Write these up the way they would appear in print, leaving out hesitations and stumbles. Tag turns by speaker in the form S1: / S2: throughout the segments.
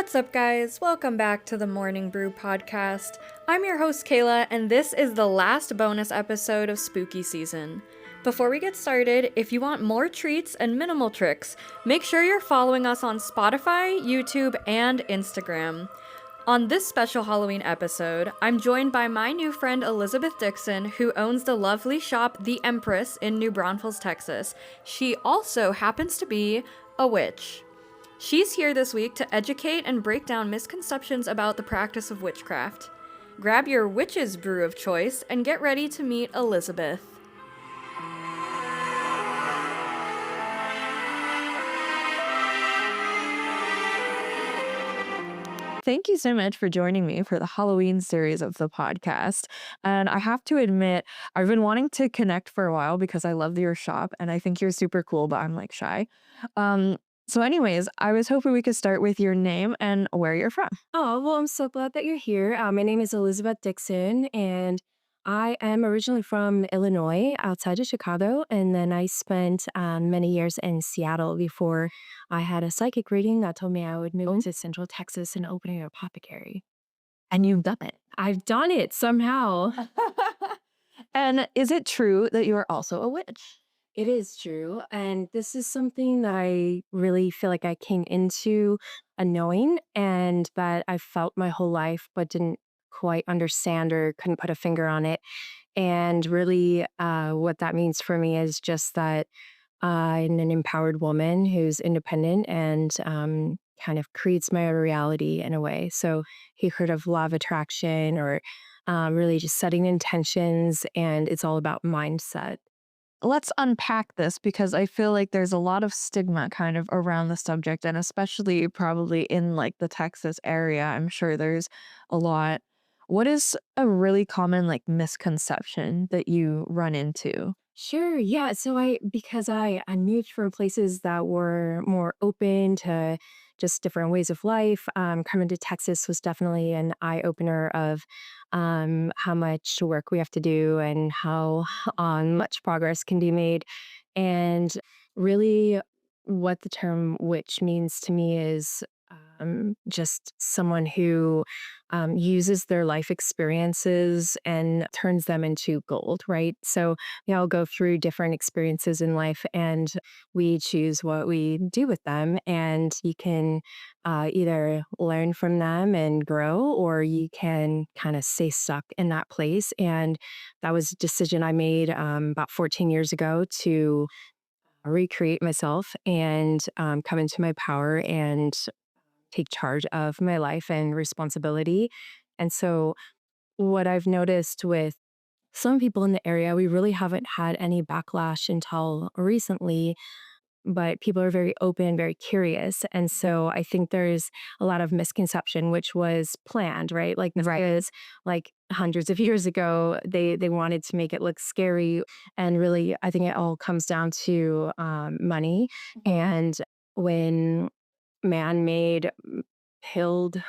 S1: What's up, guys? Welcome back to the Morning Brew podcast. I'm your host, Kayla, and this is the last bonus episode of spooky season. Before we get started, if you want more treats and minimal tricks, make sure you're following us on Spotify, YouTube, and Instagram. On this special Halloween episode, I'm joined by my new friend Elizabeth Dixon, who owns the lovely shop The Empress in New Braunfels, Texas. She also happens to be a witch. She's here this week to educate and break down misconceptions about the practice of witchcraft. Grab your witch's brew of choice and get ready to meet Elizabeth.
S2: Thank you so much for joining me for the Halloween series of the podcast. And I have to admit, I've been wanting to connect for a while because I love your shop and I think you're super cool, but I'm like shy. Um, anyways, I was hoping we could start with your name and where you're from.
S3: Oh, well, I'm so glad that you're here. My name is Elizabeth Dixon, and I am originally from Illinois, outside of Chicago. And then I spent many years in Seattle before I had a psychic reading that told me I would move to Central Texas and open an apothecary.
S2: And you've done it.
S3: I've done it somehow.
S2: And is it true that you are also a witch?
S3: It is true. And this is something that I really feel like I came into a knowing and that I felt my whole life, but didn't quite understand or couldn't put a finger on it. And really, what that means for me is just that I'm an empowered woman who's independent and kind of creates my own reality in a way. So, you heard of law of attraction or really just setting intentions, and it's all about mindset.
S2: Let's unpack this because I feel like there's a lot of stigma kind of around the subject, and especially probably in like the Texas area. I'm sure there's a lot. What is a really common like misconception that you run into?
S3: Sure. Yeah. So because I moved from places that were more open to just different ways of life. Coming to Texas was definitely an eye opener of how much work we have to do and how much progress can be made. And really, what the term witch means to me is just someone who uses their life experiences and turns them into gold, right? So we all go through different experiences in life and we choose what we do with them. And you can either learn from them and grow, or you can kind of stay stuck in that place. And that was a decision I made about 14 years ago to recreate myself and come into my power and take charge of my life and responsibility. And so, what I've noticed with some people in the area, we really haven't had any backlash until recently, but people are very open, very curious. And so I think there's a lot of misconception, which was planned, right? Like, because like hundreds of years ago, they wanted to make it look scary. And really, I think it all comes down to money. And when man made pilled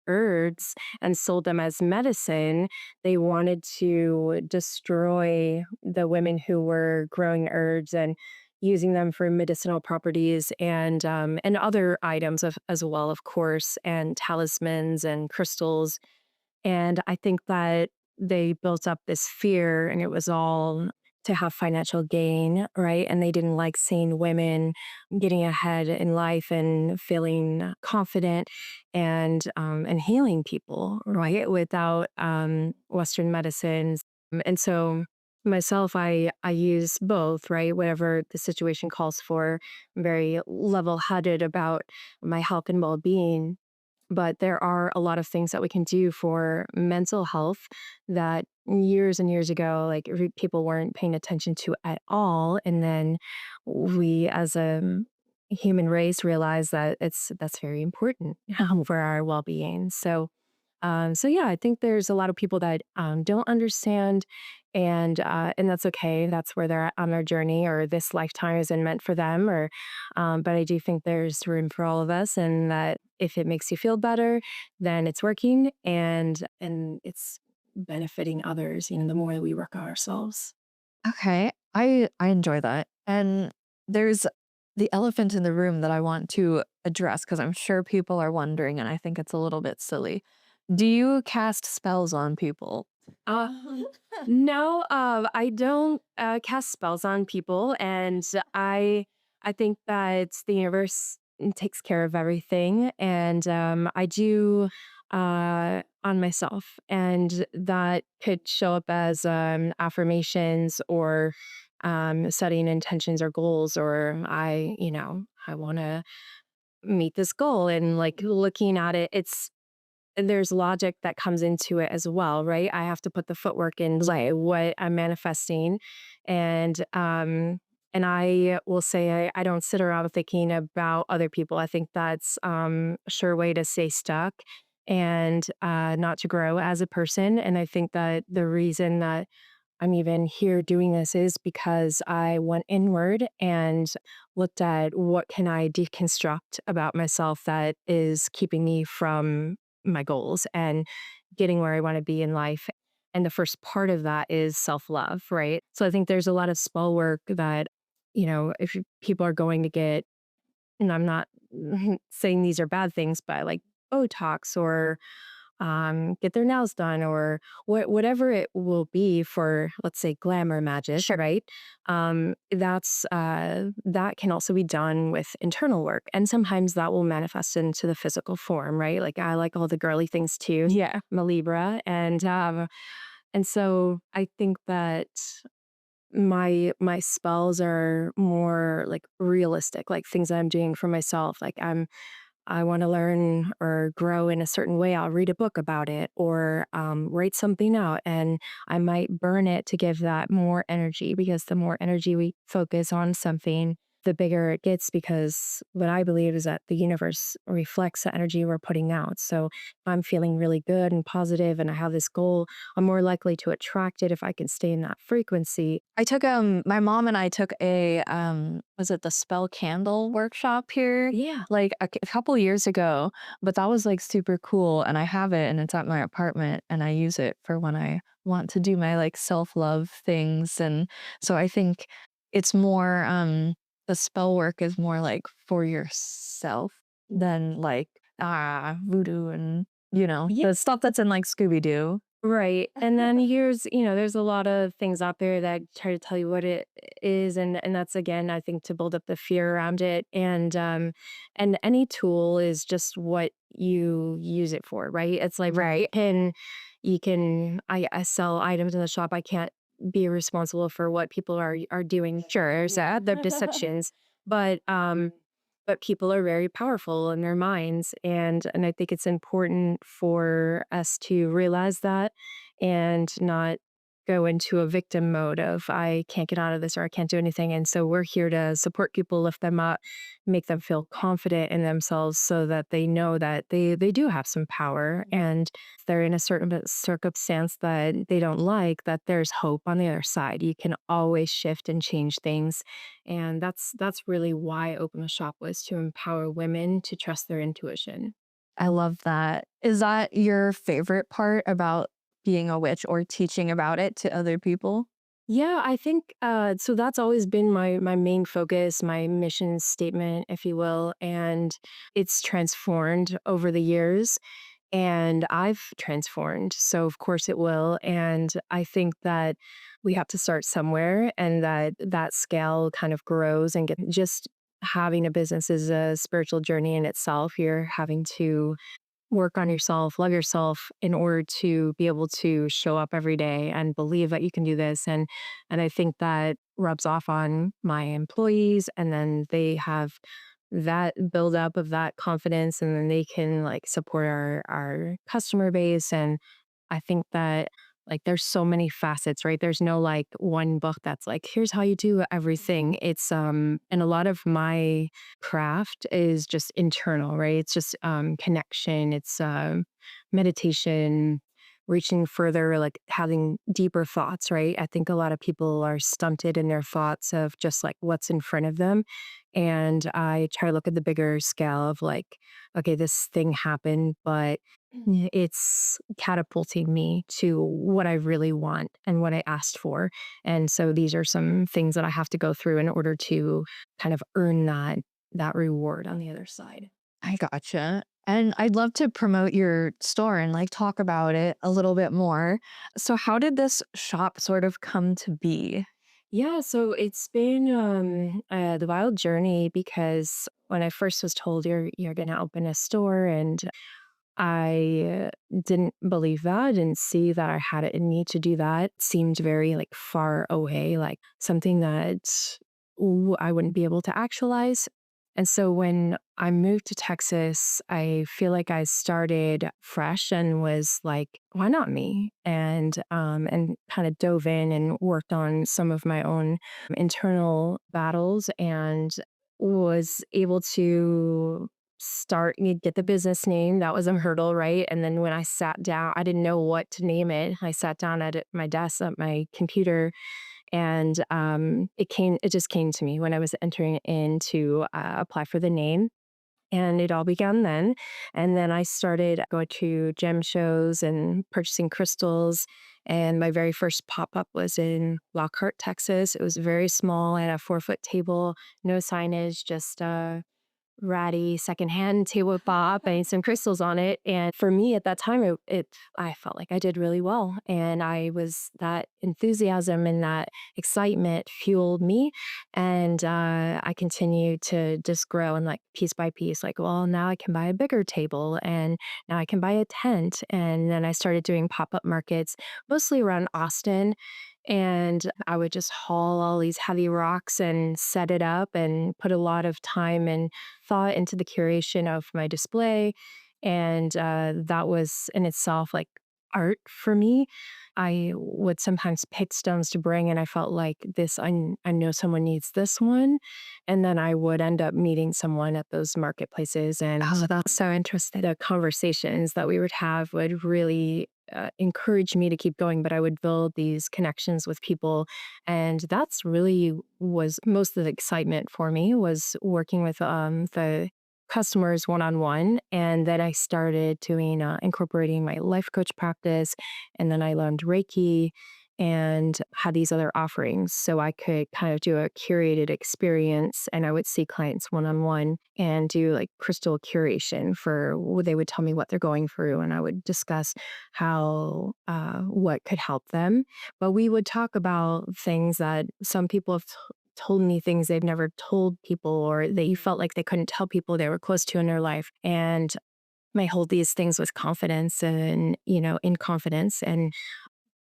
S3: herbs and sold them as medicine, they wanted to destroy the women who were growing herbs and using them for medicinal properties and other items as well, of course, and talismans and crystals. And I think that they built up this fear, and it was all to have financial gain, right? And they didn't like seeing women getting ahead in life and feeling confident and healing people, right? Without Western medicines. And so myself, I use both, right? Whatever the situation calls for. I'm very level-headed about my health and well-being, but there are a lot of things that we can do for mental health that years and years ago, like people weren't paying attention to at all. And then we, as a human race, realized that that's very important for our well being. So yeah, I think there's a lot of people that don't understand, and that's okay. That's where they're at on their journey, or this lifetime isn't meant for them. Or, but I do think there's room for all of us, and that if it makes you feel better, then it's working, and it's benefiting others. The more that we work on ourselves.
S2: Okay, I enjoy that. And there's the elephant in the room that I want to address because I'm sure people are wondering and I think it's a little bit silly. Do you cast spells on people?
S3: Uh, no, I don't cast spells on people, and I think that the universe takes care of everything, and I do on myself, and that could show up as affirmations or setting intentions or goals, or I want to meet this goal, and like looking at it, there's logic that comes into it as well, right? I have to put the footwork in, like what I'm manifesting, and I will say I don't sit around thinking about other people. I think that's a sure way to stay stuck and not to grow as a person. And I think that the reason that I'm even here doing this is because I went inward and looked at what can I deconstruct about myself that is keeping me from my goals and getting where I want to be in life. And the first part of that is self-love, right? So I think there's a lot of spell work that, if people are going to get, and I'm not saying these are bad things, but like Botox or get their nails done or whatever it will be for, let's say, glamour magic, sure, right? That can also be done with internal work. And sometimes that will manifest into the physical form, right? Like I like all the girly things too.
S2: Yeah.
S3: I'm a Libra. And so I think that my spells are more like realistic, like things that I'm doing for myself. Like I want to learn or grow in a certain way, I'll read a book about it or write something out. And I might burn it to give that more energy because the more energy we focus on something, the bigger it gets because what I believe is that the universe reflects the energy we're putting out. So if I'm feeling really good and positive and I have this goal, I'm more likely to attract it if I can stay in that frequency.
S2: I took my mom and I took a was it the spell candle workshop here
S3: Yeah.
S2: like a couple years ago, but that was like super cool and I have it and it's at my apartment and I use it for when I want to do my like self-love things and so I think it's more the spell work is more like for yourself than like voodoo and
S3: Yeah.
S2: the stuff that's in like Scooby-Doo.
S3: Right. And then there's a lot of things out there that try to tell you what it is. And that's again, I think to build up the fear around it. And any tool is just what you use it for, right? It's like
S2: Right.
S3: I sell items in the shop. I can't be responsible for what people are doing. Sure, so their deceptions. But but people are very powerful in their minds and I think it's important for us to realize that and not go into a victim mode of I can't get out of this or I can't do anything. And so we're here to support people, lift them up, make them feel confident in themselves so that they know that they do have some power and if they're in a certain circumstance that they don't like, that there's hope on the other side. You can always shift and change things. And that's really why I opened the shop, was to empower women to trust their intuition.
S2: I love that. Is that your favorite part about being a witch or teaching about it to other people?
S3: Yeah, I think so. That's always been my main focus, my mission statement, if you will, and it's transformed over the years. And I've transformed, so of course it will. And I think that we have to start somewhere, and that scale kind of grows and get just having a business is a spiritual journey in itself. You're having to work on yourself, love yourself in order to be able to show up every day and believe that you can do this. And I think that rubs off on my employees and then they have that buildup of that confidence and then they can like support our customer base. And I think that like there's so many facets, right? There's no like one book that's like, here's how you do everything. It's and a lot of my craft is just internal, right? It's just connection, it's meditation, reaching further, like having deeper thoughts, right? I think a lot of people are stunted in their thoughts of just like what's in front of them. And I try to look at the bigger scale of like, okay, this thing happened, but It's catapulting me to what I really want and what I asked for. And so these are some things that I have to go through in order to kind of earn that reward on the other side.
S2: I gotcha. And I'd love to promote your store and like talk about it a little bit more. So, how did this shop sort of come to be?
S3: Yeah, so it's been the wild journey because when I first was told you're going to open a store, and I didn't believe that. I didn't see that I had it in me to do that. Seemed very like far away, like something that I wouldn't be able to actualize. And so when I moved to Texas, I feel like I started fresh and was like, why not me? And kind of dove in and worked on some of my own internal battles and was able to start you get the business name. That was a hurdle, right? And then when I sat down, I didn't know what to name it. I sat down at my desk at my computer, and it just came to me when I was entering in to apply for the name. And it all began then. And then I started going to gem shows and purchasing crystals. And my very first pop up was in Lockhart, Texas. It was very small. I had a 4-foot table, no signage, just ratty secondhand tabletop and some crystals on it. And for me at that time, I felt like I did really well. And I was that enthusiasm and that excitement fueled me. And I continued to just grow and like piece by piece, like, well, now I can buy a bigger table and now I can buy a tent. And then I started doing pop up markets, mostly around Austin. And I would just haul all these heavy rocks and set it up and put a lot of time and thought into the curation of my display. And that was in itself like art for me. I would sometimes pick stones to bring, and I felt like I know someone needs this one. And then I would end up meeting someone at those marketplaces. And oh, that's so interesting. The conversations that we would have would really encourage me to keep going, but I would build these connections with people. And that's really was most of the excitement for me was working with the customers one on one. And then I started doing incorporating my life coach practice. And then I learned Reiki and had these other offerings. So I could kind of do a curated experience, and I would see clients one on one and do like crystal curation they would tell me what they're going through, and I would discuss what could help them. But we would talk about things that some people have told me, things they've never told people, or they felt like they couldn't tell people they were close to in their life. And I hold these things with confidence and, in confidence. And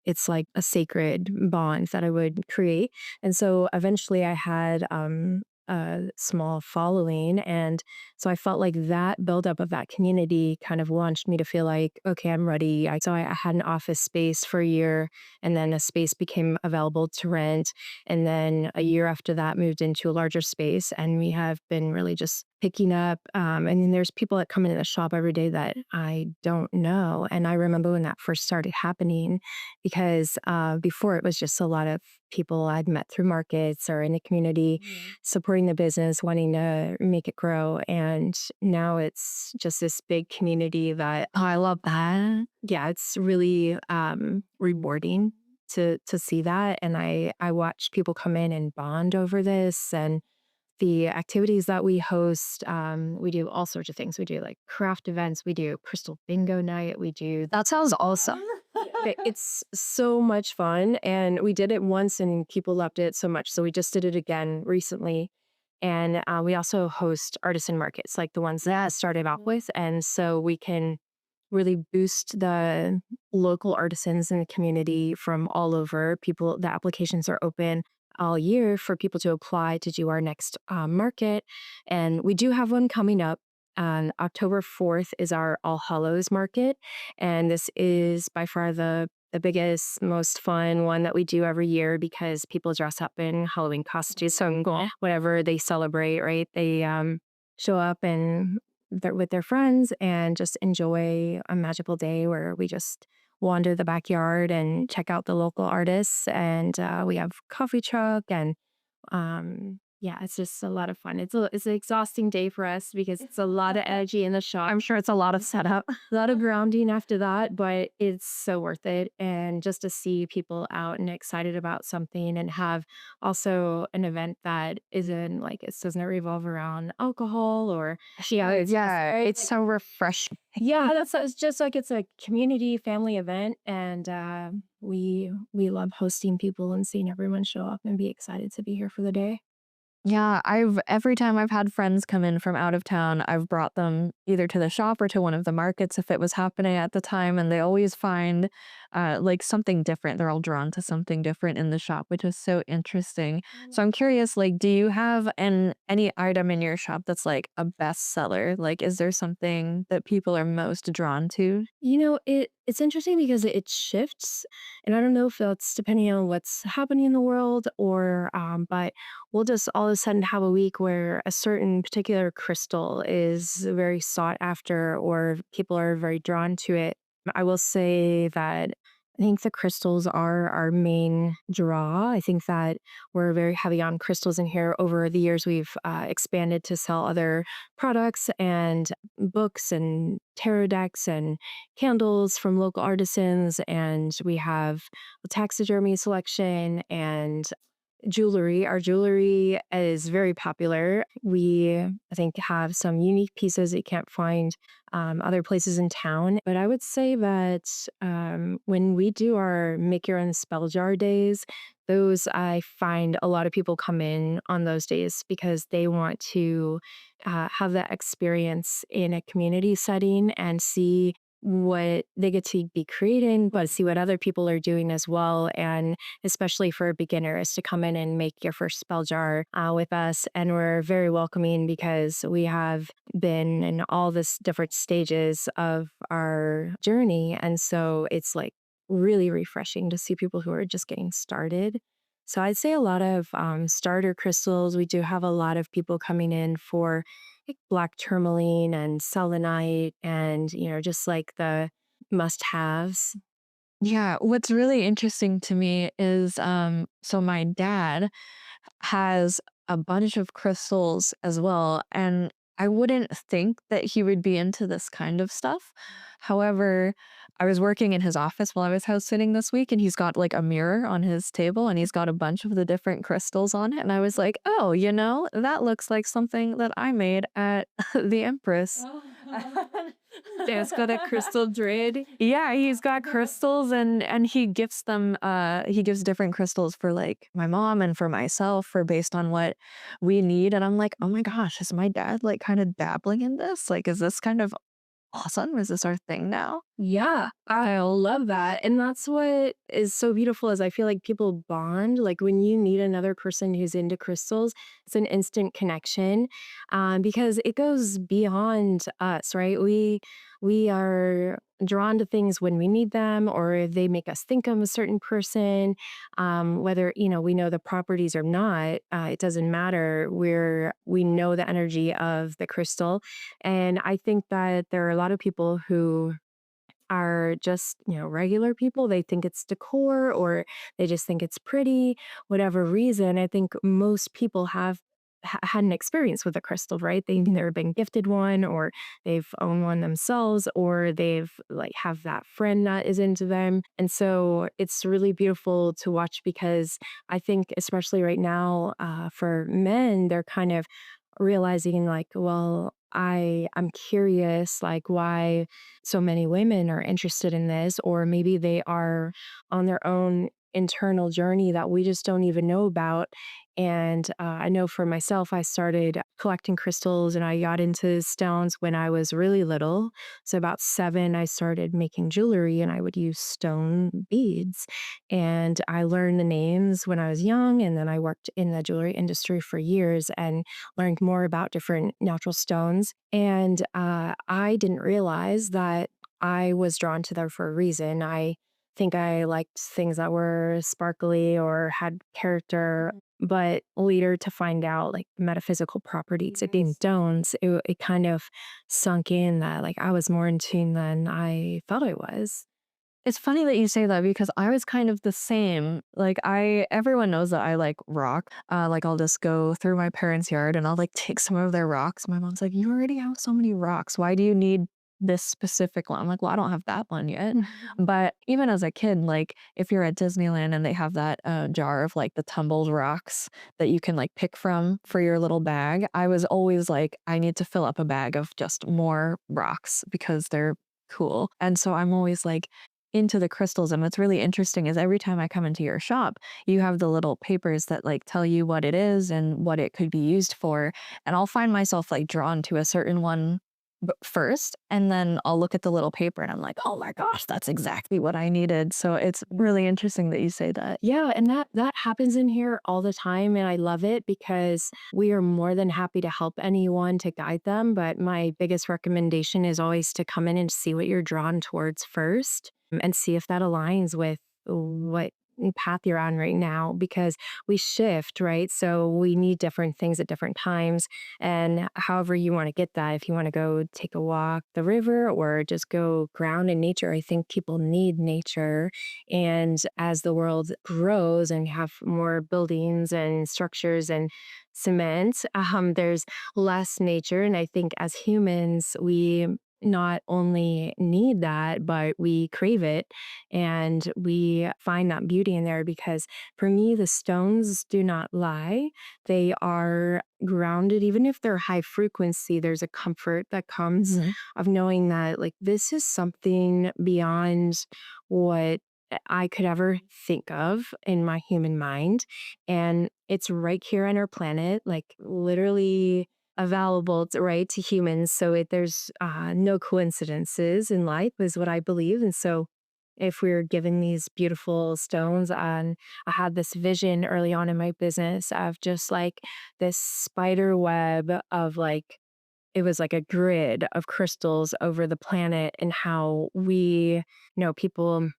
S3: it's like a sacred bond that I would create. And so eventually I had a small following. And so I felt like that buildup of that community kind of launched me to feel like, okay, I'm ready. So I had an office space for a year, and then a space became available to rent. And then a year after that, moved into a larger space. And we have been really just picking up. And then there's people that come into the shop every day that I don't know. And I remember when that first started happening, because before it was just a lot of people I'd met through markets or in the community supporting the business, wanting to make it grow. And now it's just this big community that, oh, I love that. Yeah, it's really rewarding to see that. And I watch people come in and bond over this. And the activities that we host, we do all sorts of things. We do like craft events, we do crystal bingo night, we do
S2: That sounds awesome.
S3: it's so much fun. And we did it once and people loved it so much. So we just did it again recently. And we also host artisan markets like the ones that I started out with. And so we can really boost the local artisans in the community from all over. The applications are open all year for people to apply to do our next market. And we do have one coming up. October 4th is our All Hallows Market. And this is by far the biggest, most fun one that we do every year because people dress up in Halloween costumes. So whatever they celebrate, right? They show up and they're with their friends and just enjoy a magical day where we just wander the backyard and check out the local artists. And we have coffee truck and Yeah, it's just a lot of fun. It's an exhausting day for us because it's a lot of energy in the shop.
S2: I'm sure it's a lot of setup.
S3: A lot of grounding after that, but it's so worth it. And just to see people out and excited about something and have also an event that isn't like it doesn't revolve around alcohol or
S2: Yeah,
S3: it's just
S2: yeah,
S3: very
S2: it's so refreshing.
S3: yeah, it's just like it's a community family event, and we love hosting people and seeing everyone show up and be excited to be here for the day.
S2: Yeah, I've every time I've had friends come in from out of town, I've brought them either to the shop or to one of the markets if it was happening at the time, and they always find like something different. They're all drawn to something different in the shop, which is so interesting. So I'm curious, like, do you have any item in your shop that's like a bestseller? Like, is there something that people are most drawn to?
S3: It's interesting because it shifts, and I don't know if that's depending on what's happening in the world or but we'll just all of a sudden have a week where a certain particular crystal is very sought after or people are very drawn to it. I will say that I think the crystals are our main draw. I think that we're very heavy on crystals in here. Over the years, we've expanded to sell other products and books and tarot decks and candles from local artisans. And we have a taxidermy selection and jewelry. Our jewelry is very popular. We, I think, have some unique pieces that you can't find other places in town. But I would say that when we do our make your own spell jar days, those I find a lot of people come in on those days because they want to have that experience in a community setting and see what they get to be creating, but see what other people are doing as well. And especially for beginners to come in and make your first spell jar with us. And we're very welcoming because we have been in all this different stages of our journey. And so it's like really refreshing to see people who are just getting started. So I'd say a lot of starter crystals. We do have a lot of people coming in for like black tourmaline and selenite and, just like the must haves.
S2: Yeah, what's really interesting to me is so my dad has a bunch of crystals as well. And I wouldn't think that he would be into this kind of stuff. However, I was working in his office while I was house sitting this week, and he's got like a mirror on his table and he's got a bunch of the different crystals on it. And I was like, oh, that looks like something that I made at the Empress.
S3: Dan's got a crystal dread.
S2: Yeah, he's got crystals and he gives different crystals for like my mom and for myself for based on what we need. And I'm like, oh my gosh, is my dad like kind of dabbling in this? Like, is this kind of awesome? Is this our thing now?
S3: Yeah, I love that. And that's what is so beautiful is I feel like people bond. Like when you meet another person who's into crystals, it's an instant connection because it goes beyond us, right? We are drawn to things when we need them or they make us think of a certain person whether we know the properties or not it doesn't matter we know the energy of the crystal and I think that there are a lot of people who are just, regular people. They think it's decor or they just think it's pretty, whatever reason. I think most people have had an experience with a crystal, right? They've either been gifted one or they've owned one themselves or they've like have that friend that is into them. And so it's really beautiful to watch because I think especially right now for men, they're kind of realizing like, well, I'm curious like why so many women are interested in this or maybe they are on their own internal journey that we just don't even know about and I know for myself I started collecting crystals and I got into stones when I was really little so about 7 I started making jewelry and I would use stone beads and I learned the names when I was young and then I worked in the jewelry industry for years and learned more about different natural stones. And I didn't realize that I was drawn to them for a reason. I think I liked things that were sparkly or had character. But later to find out like metaphysical properties of these stones, it kind of sunk in that like I was more in tune than I thought I was.
S2: It's funny that you say that because I was kind of the same. Like everyone knows that I like rock. Like I'll just go through my parents' yard and I'll like take some of their rocks. My mom's like, "You already have so many rocks. Why do you need this specific one?" I'm like, "Well, I don't have that one yet." But even as a kid, like if you're at Disneyland and they have that jar of like the tumbled rocks that you can like pick from for your little bag, I was always like, I need to fill up a bag of just more rocks because they're cool. And so I'm always like into the crystals. And what's really interesting is every time I come into your shop, you have the little papers that like tell you what it is and what it could be used for. And I'll find myself like drawn to a certain one first, and then I'll look at the little paper and I'm like, oh my gosh, that's exactly what I needed. So it's really interesting that you say that.
S3: Yeah, and that happens in here all the time, and I love it because we are more than happy to help anyone to guide them, but my biggest recommendation is always to come in and see what you're drawn towards first, and see if that aligns with what path you're on right now, because we shift, right? So we need different things at different times, and however you want to get that, if you want to go take a walk the river or just go ground in nature, I think people need nature. And as the world grows and you have more buildings and structures and cement, there's less nature. And I think as humans, we not only need that, but we crave it and we find that beauty in there, because for me, the stones do not lie. They are grounded, even if they're high frequency, there's a comfort that comes
S2: Mhm.
S3: of knowing that, like, this is something beyond what I could ever think of in my human mind. And it's right here on our planet, like literally available to, right, to humans. So there's no coincidences in life, is what I believe. And so if we're given these beautiful stones, and I had this vision early on in my business of just like this spider web of like, it was like a grid of crystals over the planet, and how people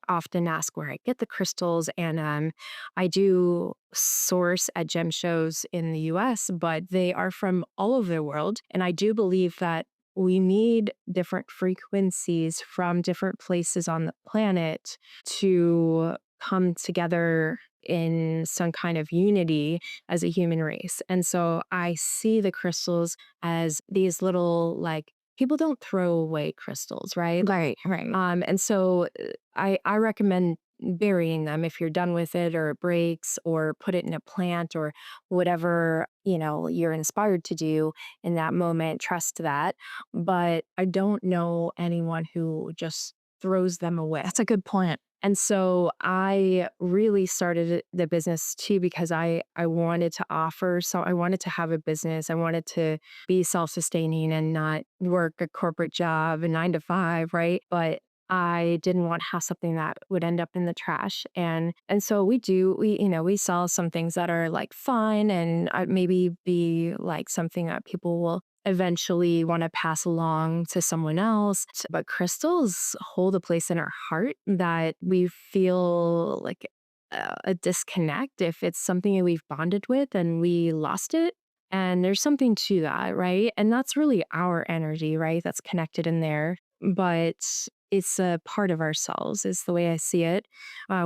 S3: often ask where I get the crystals. And I do source at gem shows in the US, but they are from all over the world. And I do believe that we need different frequencies from different places on the planet to come together in some kind of unity as a human race. And so I see the crystals as these little, like, people don't throw away crystals, right?
S2: Right, right.
S3: And so I recommend burying them if you're done with it, or it breaks, or put it in a plant, or whatever, you're inspired to do in that moment. Trust that. But I don't know anyone who just throws them away.
S2: That's a good point.
S3: And so I really started the business too because I wanted to offer, so I wanted to have a business. I wanted to be self-sustaining and not work a corporate job, a 9 to 5, right? But I didn't want to have something that would end up in the trash. And so we sell some things that are like fun, and maybe be like something that people will eventually want to pass along to someone else. But crystals hold a place in our heart that we feel like a disconnect if it's something that we've bonded with and we lost it. And there's something to that, right? And that's really our energy, right? That's connected in there. But it's a part of ourselves, is the way I see it.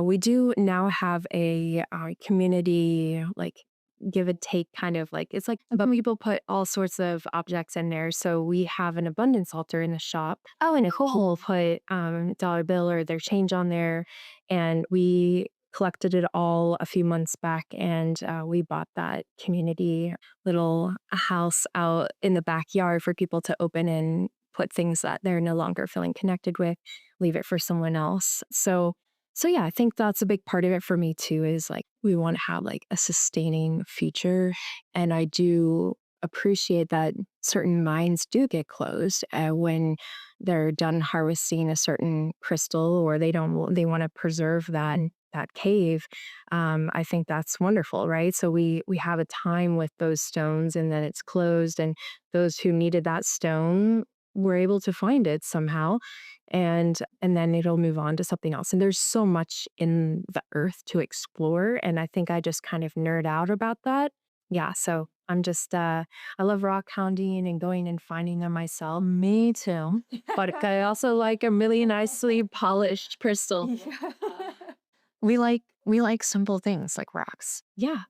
S3: We do now have a community, like, give and take kind of, like, it's like, but people put all sorts of objects in there. So we have an abundance altar in the shop. Oh, and Nicole will put dollar bill or their change on there. And we collected it all a few months back, and we bought that community little house out in the backyard for people to open and put things that they're no longer feeling connected with, leave it for someone else. So yeah, I think that's a big part of it for me too, is like we want to have like a sustaining future. And I do appreciate that certain mines do get closed when they're done harvesting a certain crystal, or they want to preserve that cave. I think that's wonderful, right? So we have a time with those stones, and then it's closed, and those who needed that stone were able to find it somehow, and then it'll move on to something else. And there's so much in the earth to explore, and I think I just kind of nerd out about that. Yeah, so I'm just I love rock hounding and going and finding them myself.
S2: Me too.
S3: But I also like a really nicely polished crystal.
S2: Yeah. We like simple things like rocks.
S3: Yeah.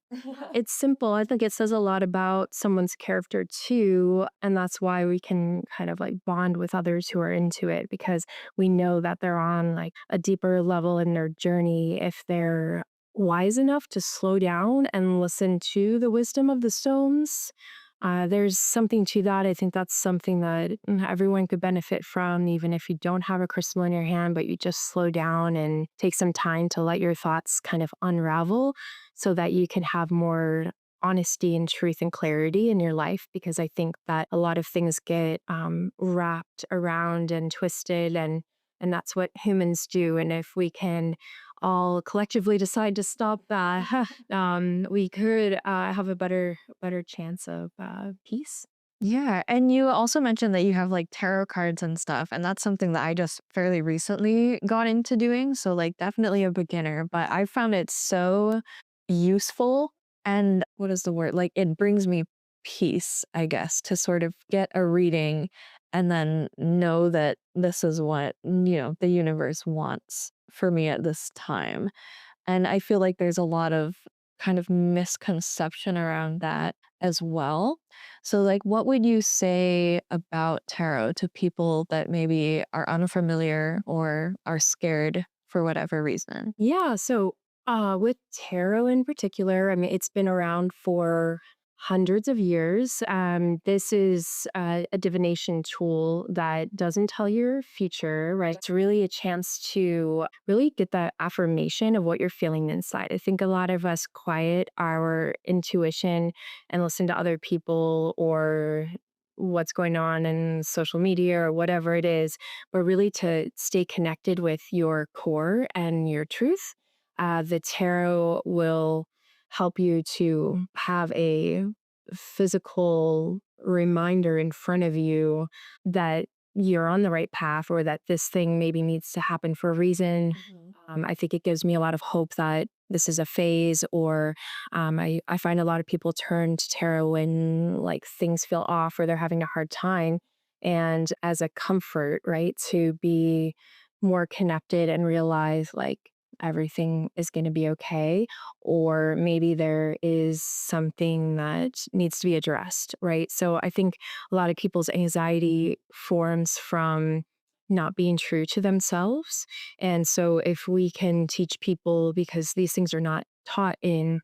S3: It's simple. I think it says a lot about someone's character too. And that's why we can kind of like bond with others who are into it because we know that they're on like a deeper level in their journey if they're wise enough to slow down and listen to the wisdom of the stones. There's something to that. I think that's something that everyone could benefit from, even if you don't have a crystal in your hand, but you just slow down and take some time to let your thoughts kind of unravel so that you can have more honesty and truth and clarity in your life. Because I think that a lot of things get wrapped around and twisted, and that's what humans do. And if we can all collectively decide to stop that, we could have a better chance of peace.
S2: Yeah, and you also mentioned that you have like tarot cards and stuff, and that's something that I just fairly recently got into doing. So like definitely a beginner, but I found it so useful and what is the word? Like it brings me peace, I guess, to sort of get a reading and then know that this is what, the universe wants for me at this time. And I feel like there's a lot of kind of misconception around that as well. So, like, what would you say about tarot to people that maybe are unfamiliar or are scared for whatever reason?
S3: Yeah. So, with tarot in particular, I mean, it's been around for hundreds of years. This is a divination tool that doesn't tell your future, right? It's really a chance to really get that affirmation of what you're feeling inside. I think a lot of us quiet our intuition and listen to other people or what's going on in social media or whatever it is, but really to stay connected with your core and your truth. The tarot will help you to have a physical reminder in front of you that you're on the right path or that this thing maybe needs to happen for a reason.
S2: Mhm.
S3: I think it gives me a lot of hope that this is a phase, or I find a lot of people turn to tarot when like things feel off or they're having a hard time. And as a comfort, right, to be more connected and realize like everything is going to be okay, or maybe there is something that needs to be addressed, right? So I think a lot of people's anxiety forms from not being true to themselves. And so if we can teach people, because these things are not taught in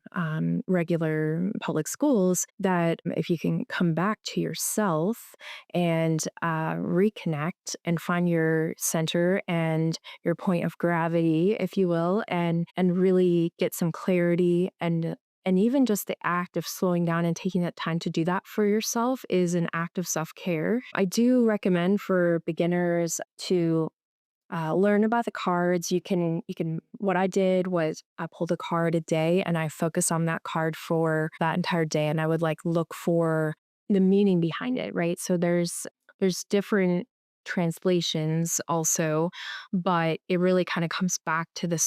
S3: regular public schools, that if you can come back to yourself and reconnect and find your center and your point of gravity, if you will, and really get some clarity and even just the act of slowing down and taking that time to do that for yourself is an act of self care. I do recommend for beginners to learn about the cards. What I did was I pulled a card a day and I focus on that card for that entire day. And I would like look for the meaning behind it, right? So there's different translations also, but it really kind of comes back to the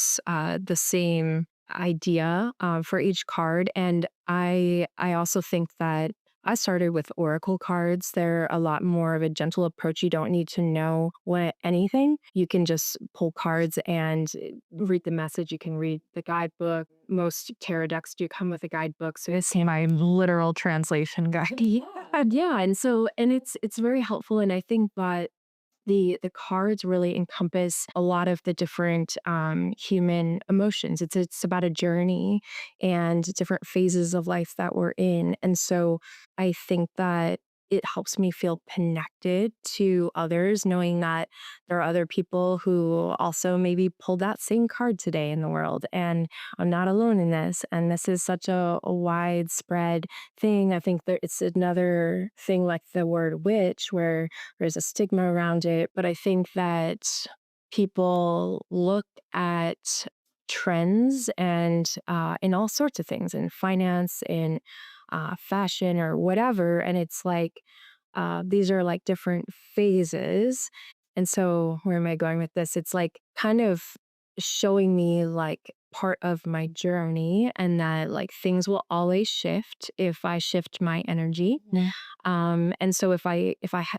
S3: same idea for each card. And I also think that I started with oracle cards. They're a lot more of a gentle approach. You don't need to know what anything. You can just pull cards and read the message. You can read the guidebook. Most tarot decks do come with a guidebook, so
S2: It's my literal translation guide.
S3: yeah, yeah. And it's very helpful. And I think that the cards really encompass a lot of the different human emotions. It's about a journey and different phases of life that we're in, and so I think that it helps me feel connected to others, knowing that there are other people who also maybe pulled that same card today in the world, and I'm not alone in this. And this is such a widespread thing. I think that it's another thing like the word witch, where there's a stigma around it. But I think that people look at trends and in all sorts of things, in finance, in fashion, or whatever. And it's like these are like different phases. And so, where am I going with this? It's like kind of showing me like part of my journey and that like things will always shift if I shift my energy.
S2: Yeah.
S3: And so if I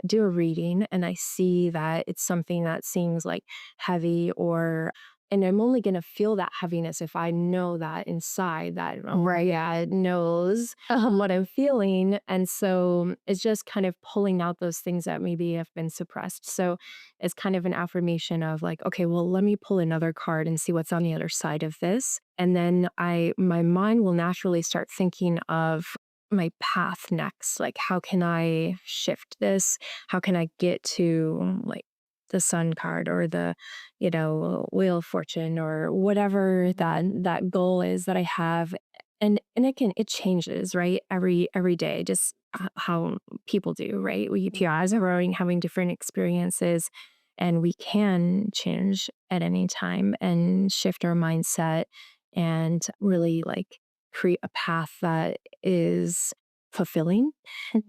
S3: do a reading and I see that it's something that seems like heavy or and I'm only going to feel that heaviness if I know that inside that, oh, right, yeah, it knows what I'm feeling. And so it's just kind of pulling out those things that maybe have been suppressed. So it's kind of an affirmation of like, okay, well, let me pull another card and see what's on the other side of this. And then my mind will naturally start thinking of my path next. Like, how can I shift this? How can I get to like the sun card or the wheel of fortune or whatever that goal is that I have. And it changes, right, every day, just how people do, right? We keep your eyes are growing, having different experiences, and we can change at any time and shift our mindset and really like create a path that is fulfilling.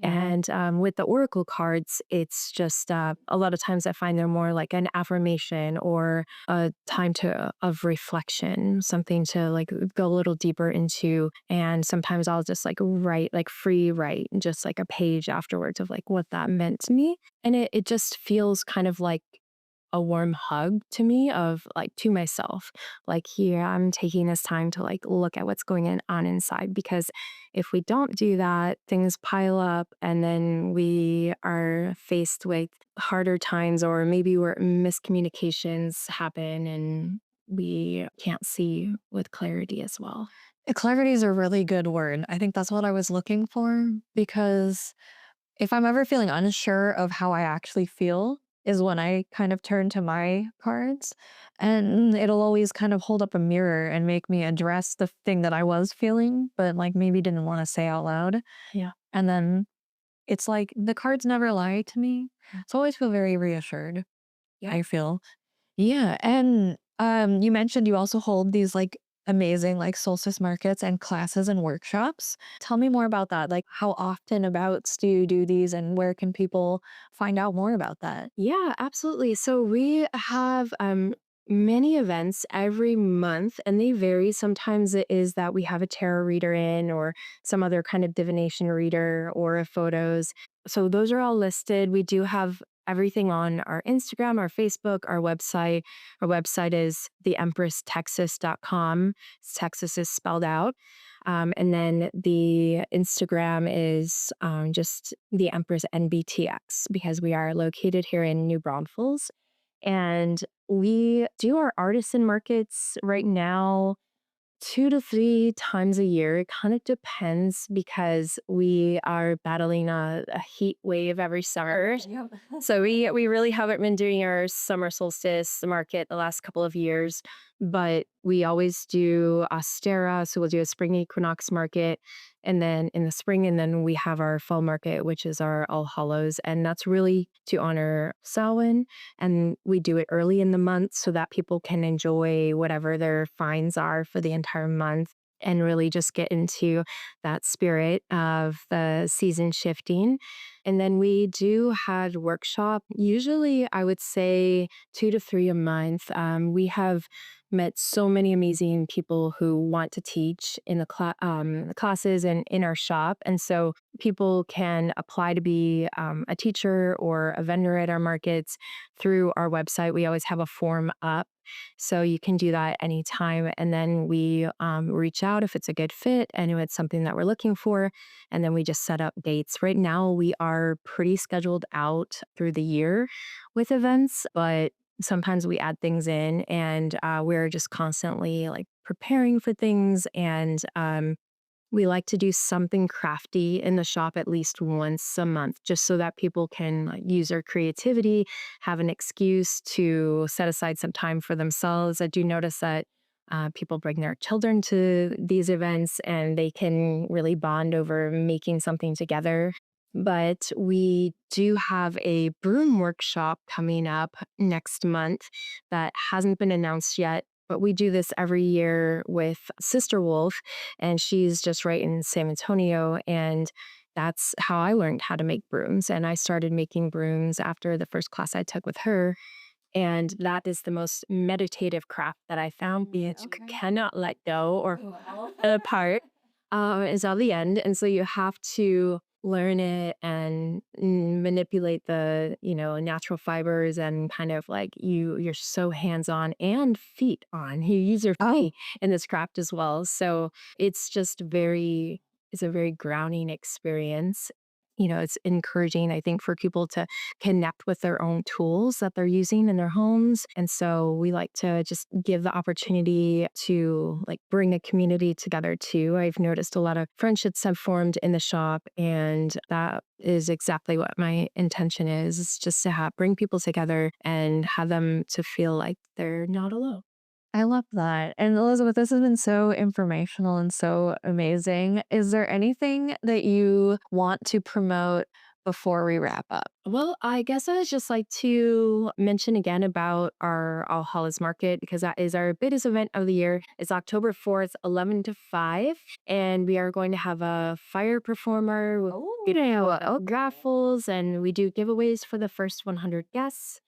S3: And with the oracle cards, it's just a lot of times I find they're more like an affirmation or a time to of reflection, something to like go a little deeper into. And sometimes I'll just like write, like free write, just like a page afterwards of like what that meant to me. And it just feels kind of like a warm hug to me of like to myself. Like here, I'm taking this time to like look at what's going on inside because if we don't do that, things pile up and then we are faced with harder times or maybe where miscommunications happen and we can't see with clarity as well.
S2: Clarity is a really good word. I think that's what I was looking for because if I'm ever feeling unsure of how I actually feel, is when I kind of turn to my cards, and it'll always kind of hold up a mirror and make me address the thing that I was feeling, but like maybe didn't want to say out loud.
S3: Yeah.
S2: And then it's like the cards never lie to me. So I always feel very reassured.
S3: Yeah.
S2: I feel. Yeah, and, you mentioned you also hold these, like, amazing, like, solstice markets and classes and workshops. Tell me more about that, like, how often abouts do you do these, and where can people find out more about that?
S3: Yeah, absolutely. So we have many events every month, and they vary. Sometimes it is that we have a tarot reader in, or some other kind of divination reader, or photos. So those are all listed. We do have everything on our Instagram, our Facebook, our website. Our website is theempresstexas.com. Texas is spelled out. And then the Instagram is just the Empress NBTX because we are located here in New Braunfels. And we do our artisan markets right now 2 to 3 times a year. It kind of depends because we are battling a heat wave every summer.
S2: Yep.
S3: So we really haven't been doing our summer solstice market the last couple of years, but we always do Astera. So we'll do a spring equinox market, and then in the spring, and then we have our fall market, which is our All Hallows, and that's really to honor Samhain. And we do it early in the month so that people can enjoy whatever their finds are for the entire month. And really just get into that spirit of the season shifting. And then we do have workshop, usually I would say 2 to 3 a month. We have met so many amazing people who want to teach in the classes and in our shop. And so people can apply to be a teacher or a vendor at our markets through our website. We always have a form up. So you can do that anytime. And then we reach out if it's a good fit and if it's something that we're looking for. And then we just set up dates. Right now, we are pretty scheduled out through the year with events, but sometimes we add things in and we're just constantly like preparing for things. And we like to do something crafty in the shop at least once a month, just so that people can like, use their creativity, have an excuse to set aside some time for themselves. I do notice that people bring their children to these events and they can really bond over making something together. But we do have a broom workshop coming up next month that hasn't been announced yet. But we do this every year with Sister Wolf, and she's just right in San Antonio. And that's how I learned how to make brooms. And I started making brooms after the first class I took with her. And that is the most meditative craft that I found because you cannot let go or apart is on the end. And so you have to learn it and manipulate the, natural fibers and kind of like you're so hands-on and feet on. You use your feet in this craft as well. So it's just it's a very grounding experience. It's encouraging, I think, for people to connect with their own tools that they're using in their homes. And so we like to just give the opportunity to like bring a community together too. I've noticed a lot of friendships have formed in the shop, and that is exactly what my intention is just to bring people together and have them to feel like they're not alone.
S2: I love that. And Elizabeth, this has been so informational and so amazing. Is there anything that you want to promote before we wrap up?
S3: Well, I guess I would just like to mention again about our All Hallows Market because that is our biggest event of the year. It's October 4th, 11 to 5. And we are going to have a fire performer with raffles, and we do giveaways for the first 100 guests.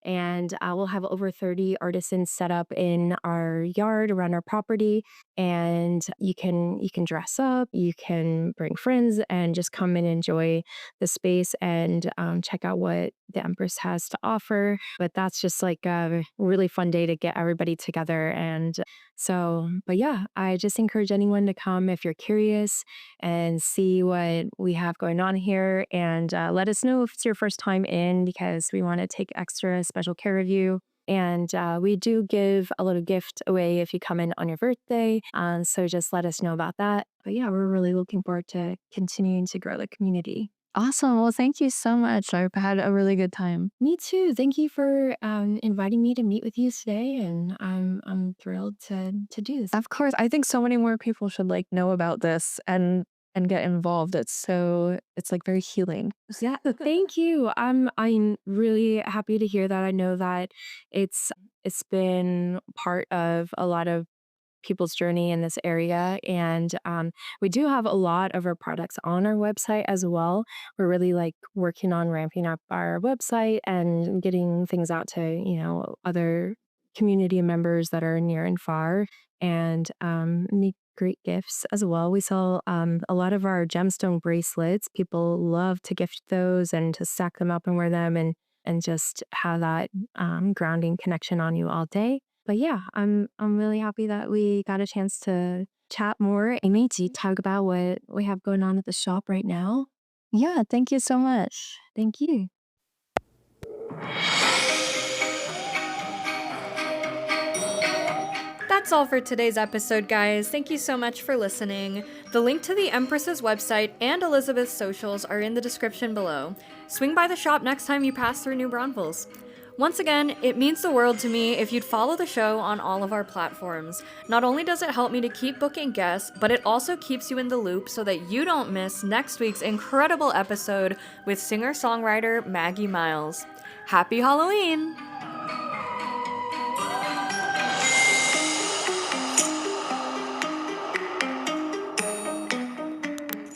S3: And we'll have over 30 artisans set up in our yard around our property. And you can dress up, you can bring friends, and just come and enjoy the space and check out what the Empress has to offer. But that's just like a really fun day to get everybody together. And so, but yeah, I just encourage anyone to come if you're curious and see what we have going on here. And let us know if it's your first time in because we want to take extra special care of you. And we do give a little gift away if you come in on your birthday. So just let us know about that. But yeah, we're really looking forward to continuing to grow the community.
S2: Awesome. Well, thank you so much. I've had a really good time.
S3: Me too. Thank you for inviting me to meet with you today, and I'm thrilled to do this.
S2: Of course, I think so many more people should like know about this and get involved. It's like very healing.
S3: Yeah, thank you. I'm really happy to hear that. I know that it's been part of a lot of people's journey in this area. And we do have a lot of our products on our website as well. We're really like working on ramping up our website and getting things out to, other community members that are near and far and make great gifts as well. We sell a lot of our gemstone bracelets. People love to gift those and to stack them up and wear them and just have that grounding connection on you all day. But yeah, I'm really happy that we got a chance to chat more. Amy, to talk about what we have going on at the shop right now.
S2: Yeah, thank you so much.
S3: Thank you.
S1: That's all for today's episode, guys. Thank you so much for listening. The link to the Empress's website and Elizabeth's socials are in the description below. Swing by the shop next time you pass through New Braunfels. Once again, it means the world to me if you'd follow the show on all of our platforms. Not only does it help me to keep booking guests, but it also keeps you in the loop so that you don't miss next week's incredible episode with singer-songwriter Maggie Miles. Happy Halloween!